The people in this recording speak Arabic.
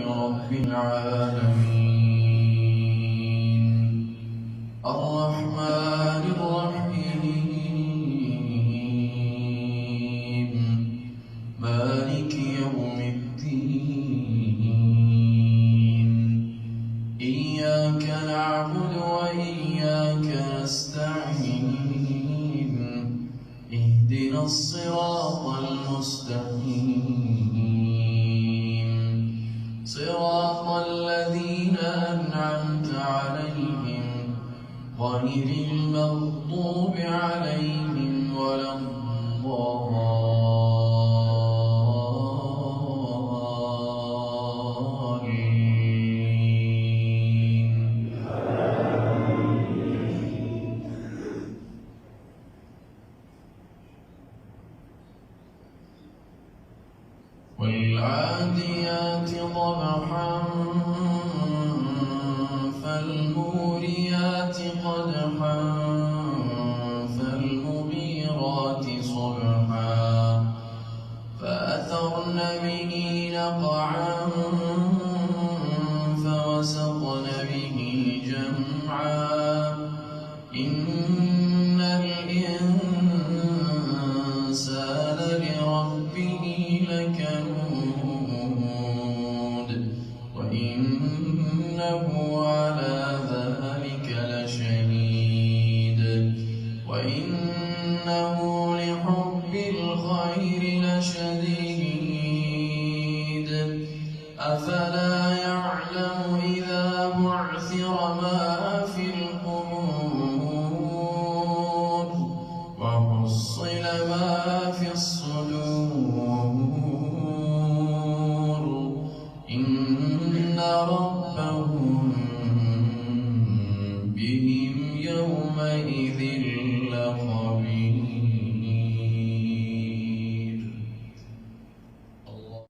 رب العالمين الرحمن الرحيم مالك يوم الدين إياك نعبد وإياك نستعين اهدنا الصراط المستقيم صراط الذين أنعمت عليهم غير المغضوب عليهم ولا الضالين. والعاديات ضبحا فالموريات قدحا فالمغيرات صبحا فأثرن به نقعا فوسطن به جمعا إن الإنسان لربه لكنود وإنه على ذلك لشهيد وإنه لحب الخير لشديد أفلا يعلم إذا بعثر ما في القبور وحصل ما في الصدور إن ربهم بهم يومئذ